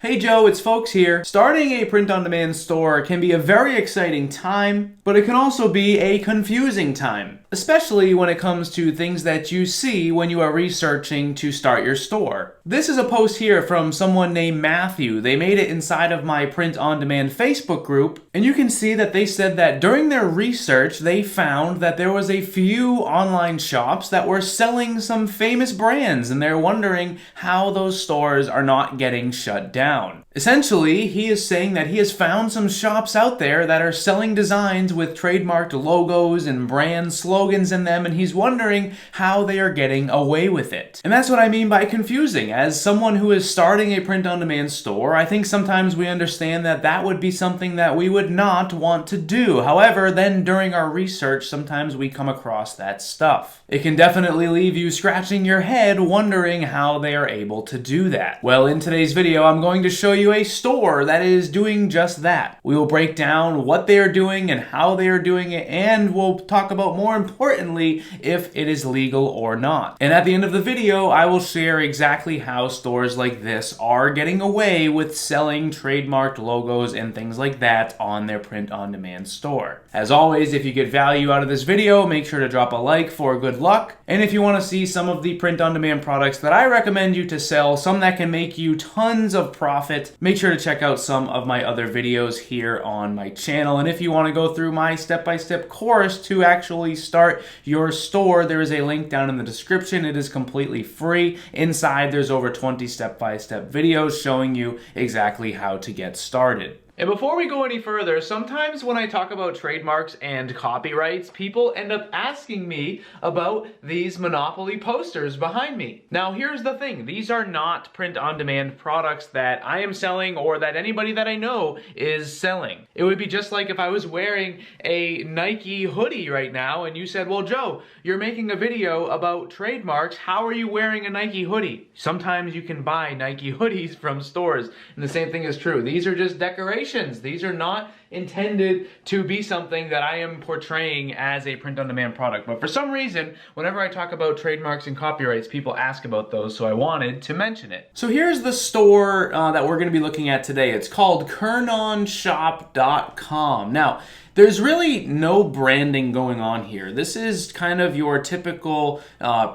Hey Joe, it's Folks here. Starting a print-on-demand store can be a very exciting time, but it can also be a confusing time, especially when it comes to things that you see when you are researching to start your store. This is a post here from someone named Matthew. They made it inside of my print-on-demand Facebook group, and you can see that they said that during their research, they found that there was a few online shops that were selling some famous brands, and they're wondering how those stores are not getting shut down. Essentially, he is saying that he has found some shops out there that are selling designs with trademarked logos and brand slogans in them, and he's wondering how they are getting away with it. And that's what I mean by confusing. As someone who is starting a print-on-demand store, I think sometimes we understand that that would be something that we would not want to do. However, then during our research, sometimes we come across that stuff. It can definitely leave you scratching your head wondering how they are able to do that. Well, in today's video, I'm going to show you a store that is doing just that. We will break down what they are doing and how they are doing it, and we'll talk about, more importantly, if it is legal or not. And at the end of the video, I will share exactly how stores like this are getting away with selling trademarked logos and things like that on their print-on-demand store. As always, if you get value out of this video, make sure to drop a like for good luck. And if you want to see some of the print-on-demand products that I recommend you to sell, some that can make you tons of profit, make sure to check out some of my other videos here on my channel. And if you want to go through my step-by-step course to actually start your store, there is a link down in the description. It is completely free. Inside, there's over 20 step-by-step videos showing you exactly how to get started. And before we go any further, sometimes when I talk about trademarks and copyrights, people end up asking me about these monopoly posters behind me. Now, here's the thing. These are not print-on-demand products that I am selling or that anybody that I know is selling. It would be just like if I was wearing a Nike hoodie right now and you said, well, Joe, you're making a video about trademarks. How are you wearing a Nike hoodie? Sometimes you can buy Nike hoodies from stores, and the same thing is true. These are just decorations. These are not intended to be something that I am portraying as a print-on-demand product. But for some reason, whenever I talk about trademarks and copyrights, people ask about those, so I wanted to mention it. So here's the store that we're going to be looking at today. It's called KernonShop.com. Now, there's really no branding going on here. This is kind of your typical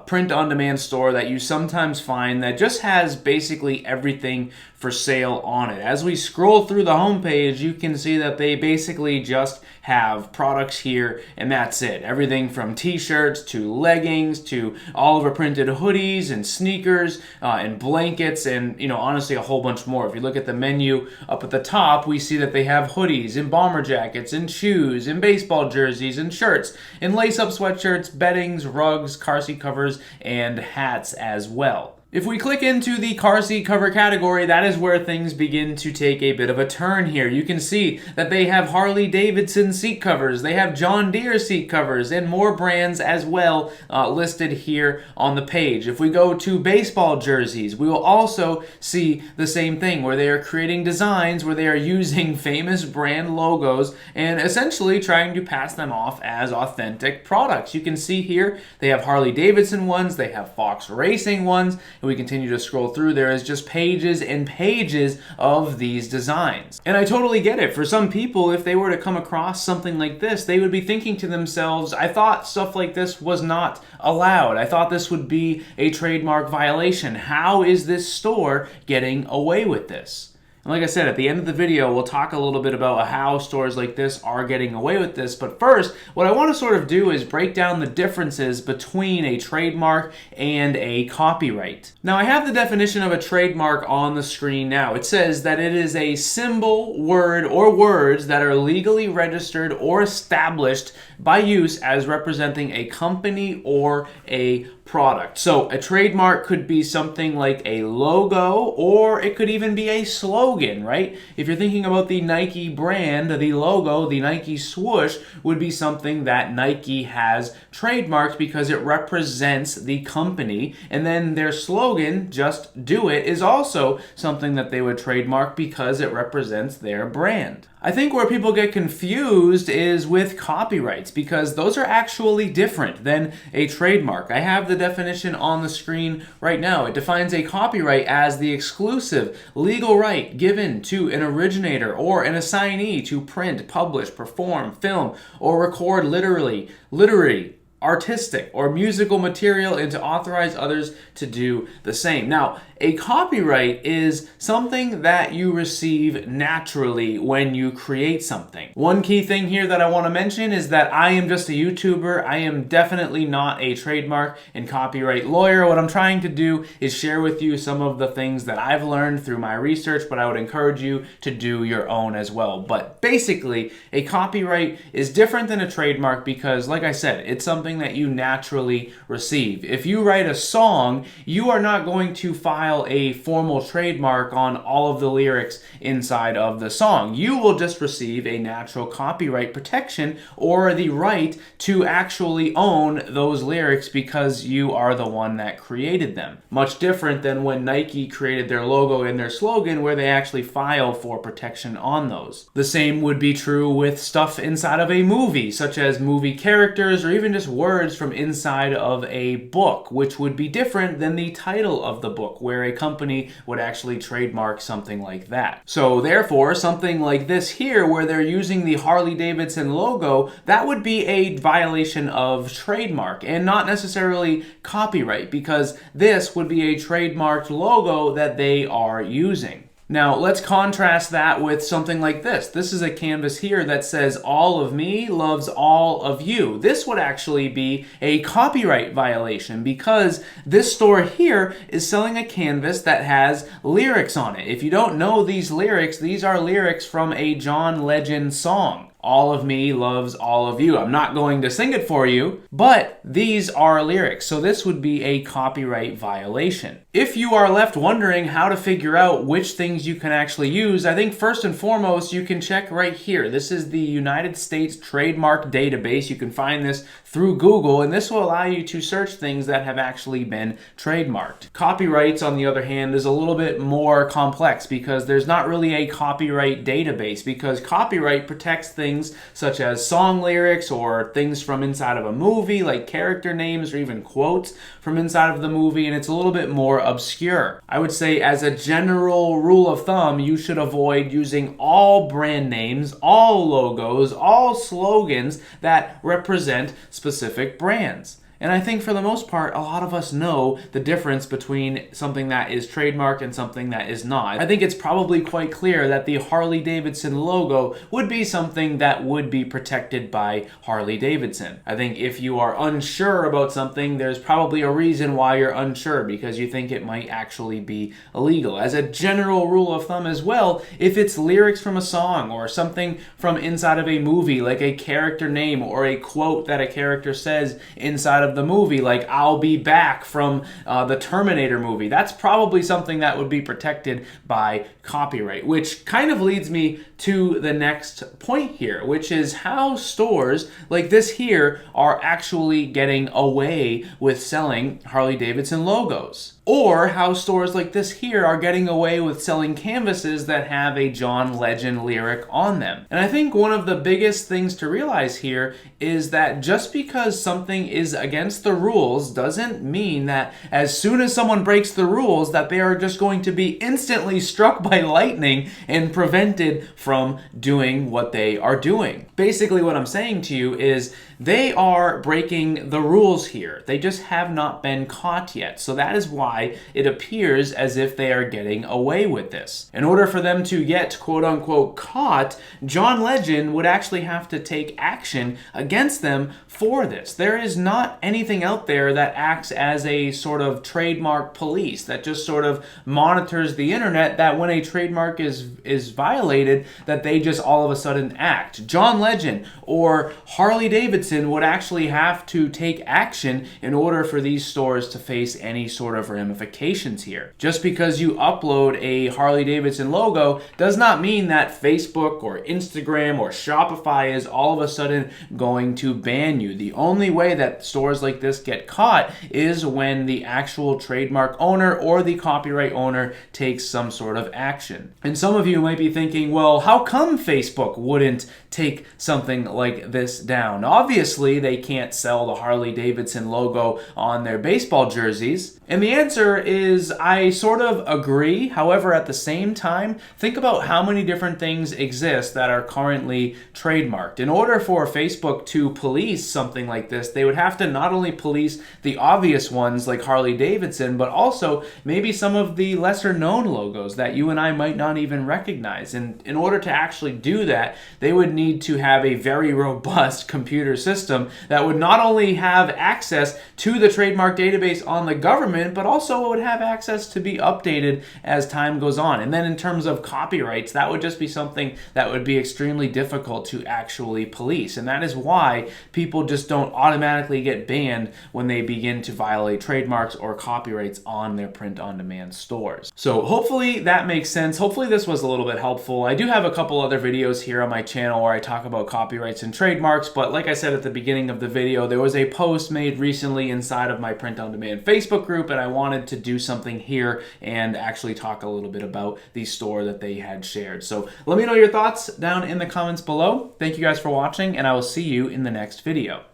print-on-demand store that you sometimes find that just has basically everything for sale on it. As we scroll through the homepage, you can see that they basically just have products here, and that's it. Everything from t-shirts to leggings to Oliver printed hoodies and sneakers and blankets and, honestly, a whole bunch more. If you look at the menu up at the top, we see that they have hoodies and bomber jackets and shoes and baseball jerseys and shirts and lace-up sweatshirts, beddings, rugs, car seat covers, and hats as well. If we click into the car seat cover category, that is where things begin to take a bit of a turn here. You can see that they have Harley Davidson seat covers, they have John Deere seat covers, and more brands as well listed here on the page. If we go to baseball jerseys, we will also see the same thing, where they are creating designs where they are using famous brand logos and essentially trying to pass them off as authentic products. You can see here they have Harley Davidson ones, they have Fox Racing ones, and we continue to scroll through, there is just pages and pages of these designs. And I totally get it. For some people, if they were to come across something like this, they would be thinking to themselves, I thought stuff like this was not allowed. I thought this would be a trademark violation. How is this store getting away with this? And like I said, at the end of the video, we'll talk a little bit about how stores like this are getting away with this. But first, what I want to sort of do is break down the differences between a trademark and a copyright. Now, I have the definition of a trademark on the screen now. It says that it is a symbol, word, or words that are legally registered or established by use as representing a company or a product. So a trademark could be something like a logo, or it could even be a slogan, right? If you're thinking about the Nike brand, the logo, the Nike swoosh would be something that Nike has trademarked because it represents the company. And then their slogan, "Just Do It," is also something that they would trademark because it represents their brand. I think where people get confused is with copyrights, because those are actually different than a trademark. I have the definition on the screen right now. It defines a copyright as the exclusive legal right given to an originator or an assignee to print, publish, perform, film, or record literary, artistic, or musical material, and to authorize others to do the same. Now, a copyright is something that you receive naturally when you create something. One key thing here that I want to mention is that I am just a YouTuber. I am definitely not a trademark and copyright lawyer. What I'm trying to do is share with you some of the things that I've learned through my research, but I would encourage you to do your own as well. But basically, a copyright is different than a trademark because, like I said, it's something that you naturally receive. If you write a song, you are not going to file a formal trademark on all of the lyrics inside of the song. You will just receive a natural copyright protection or the right to actually own those lyrics because you are the one that created them. Much different than when Nike created their logo and their slogan, where they actually file for protection on those. The same would be true with stuff inside of a movie, such as movie characters or even just words from inside of a book, which would be different than the title of the book, where a company would actually trademark something like that. So therefore, something like this here, where they're using the Harley-Davidson logo, that would be a violation of trademark and not necessarily copyright, because this would be a trademarked logo that they are using. Now, let's contrast that with something like this. This is a canvas here that says, "All of me loves all of you." This would actually be a copyright violation because this store here is selling a canvas that has lyrics on it. If you don't know these lyrics, these are lyrics from a John Legend song. All of me loves all of you. I'm not going to sing it for you, but these are lyrics. So this would be a copyright violation. If you are left wondering how to figure out which things you can actually use, I think first and foremost, you can check right here. This is the United States Trademark Database. You can find this through Google, and this will allow you to search things that have actually been trademarked. Copyrights, on the other hand, is a little bit more complex because there's not really a copyright database, because copyright protects things such as song lyrics or things from inside of a movie, like character names or even quotes from inside of the movie, and it's a little bit more obscure. I would say, as a general rule of thumb, you should avoid using all brand names, all logos, all slogans that represent specific brands. And I think for the most part, a lot of us know the difference between something that is trademarked and something that is not. I think it's probably quite clear that the Harley-Davidson logo would be something that would be protected by Harley-Davidson. I think if you are unsure about something, there's probably a reason why you're unsure, because you think it might actually be illegal. As a general rule of thumb as well, if it's lyrics from a song or something from inside of a movie, like a character name or a quote that a character says inside of the movie, like "I'll be back" from the Terminator movie, that's probably something that would be protected by copyright, which kind of leads me to the next point here, which is how stores like this here are actually getting away with selling Harley-Davidson logos, or how stores like this here are getting away with selling canvases that have a John Legend lyric on them. And I think one of the biggest things to realize here is that just because something is against the rules doesn't mean that as soon as someone breaks the rules that they are just going to be instantly struck by lightning and prevented from doing what they are doing. Basically, what I'm saying to you is they are breaking the rules here. They just have not been caught yet. So that is why it appears as if they are getting away with this. In order for them to get quote unquote caught, John Legend would actually have to take action against them for this. There is not anything out there that acts as a sort of trademark police that just sort of monitors the internet, that when a trademark is violated, that they just all of a sudden act. John Legend or Harley-Davidson Davidson would actually have to take action in order for these stores to face any sort of ramifications here. Just because you upload a Harley Davidson logo does not mean that Facebook or Instagram or Shopify is all of a sudden going to ban you. The only way that stores like this get caught is when the actual trademark owner or the copyright owner takes some sort of action. And some of you might be thinking, well, how come Facebook wouldn't take something like this down? Obviously, they can't sell the Harley Davidson logo on their baseball jerseys. And the answer is I sort of agree. However, at the same time, think about how many different things exist that are currently trademarked. In order for Facebook to police something like this, they would have to not only police the obvious ones like Harley Davidson, but also maybe some of the lesser known logos that you and I might not even recognize. And in order to actually do that, they would need to have a very robust computer system that would not only have access to the trademark database on the government, but also would have access to be updated as time goes on. And then in terms of copyrights, that would just be something that would be extremely difficult to actually police. And that is why people just don't automatically get banned when they begin to violate trademarks or copyrights on their print-on-demand stores. So hopefully that makes sense. Hopefully this was a little bit helpful. I do have a couple other videos here on my channel where I talk about copyrights and trademarks, but like I said at the beginning of the video, there was a post made recently inside of my print-on-demand Facebook group, and I wanted to do something here and actually talk a little bit about the store that they had shared. So let me know your thoughts down in the comments below. Thank you guys for watching, and I will see you in the next video.